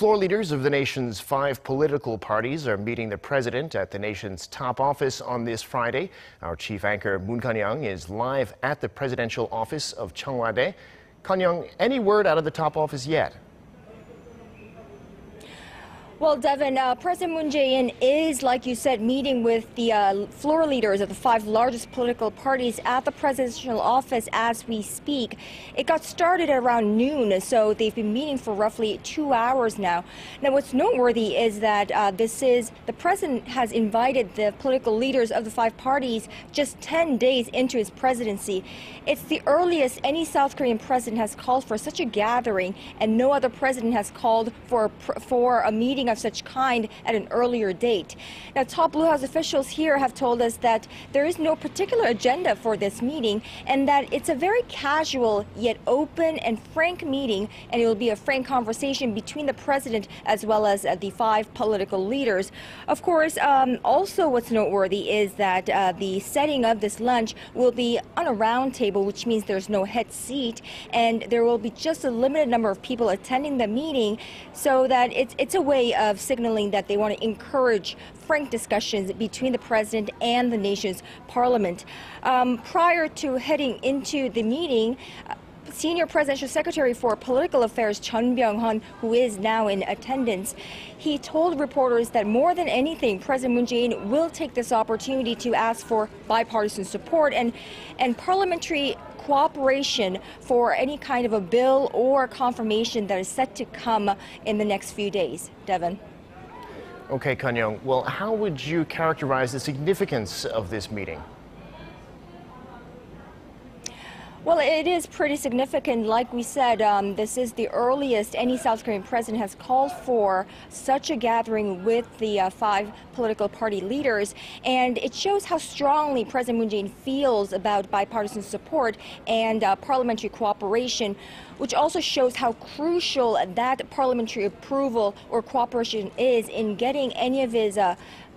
Floor leaders of the nation's 5 political parties are meeting the president at the nation's top office on this Friday. Our chief anchor, Moon Connyoung, is live at the presidential office of Cheong Wa Dae. Connyoung, any word out of the top office yet? Well, Devin, President Moon Jae-in is, like you said, meeting with the floor leaders of the 5 largest political parties at the presidential office as we speak. It got started at around noon, so they've been meeting for roughly 2 hours now. Now, what's noteworthy is that the president has invited the political leaders of the 5 parties just 10 days into his presidency. It's the earliest any South Korean president has called for such a gathering, and no other president has called for a meeting of such kind at an earlier date. Now, top Blue House officials here have told us that there is no particular agenda for this meeting and that it's a very casual yet open and frank meeting, and it will be a frank conversation between the president as well as the 5 political leaders. Of course, also what's noteworthy is that the setting of this lunch will be on a round table, which means there's no head seat, and there will be just a limited number of people attending the meeting, so that it's a way of signaling that they want to encourage frank discussions between the president and the nation's parliament. Prior to heading into the meeting, Senior Presidential Secretary for Political Affairs Chun Byung-hun, who is now in attendance, he told reporters that more than anything, President Moon Jae-in will take this opportunity to ask for bipartisan support and parliamentary cooperation for any kind of a bill or confirmation that is set to come in the next few days. Devin. Okay, Connyoung. Well, how would you characterize the significance of this meeting? Well, it is pretty significant. Like we said, this is the earliest any South Korean president has called for such a gathering with the 5 political party leaders. And it shows how strongly President Moon Jae-in feels about bipartisan support and parliamentary cooperation, which also shows how crucial that parliamentary approval or cooperation is in getting any of his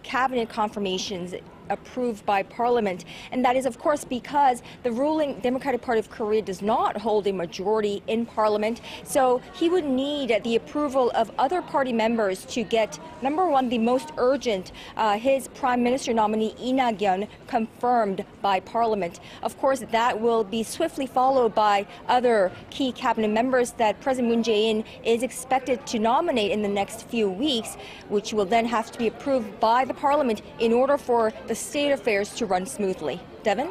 cabinet confirmations approved by Parliament. And that is, of course, because the ruling Democratic Party of Korea does not hold a majority in Parliament. So he would need the approval of other party members to get, number one, the most urgent, his Prime Minister nominee, Lee Nak-yeon, confirmed by Parliament. Of course, that will be swiftly followed by other key cabinet members that President Moon Jae-in is expected to nominate in the next few weeks, which will then have to be approved by the Parliament in order for the state affairs to run smoothly. Devin?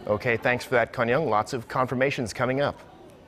Okay, thanks for that, Connyoung. Lots of confirmations coming up.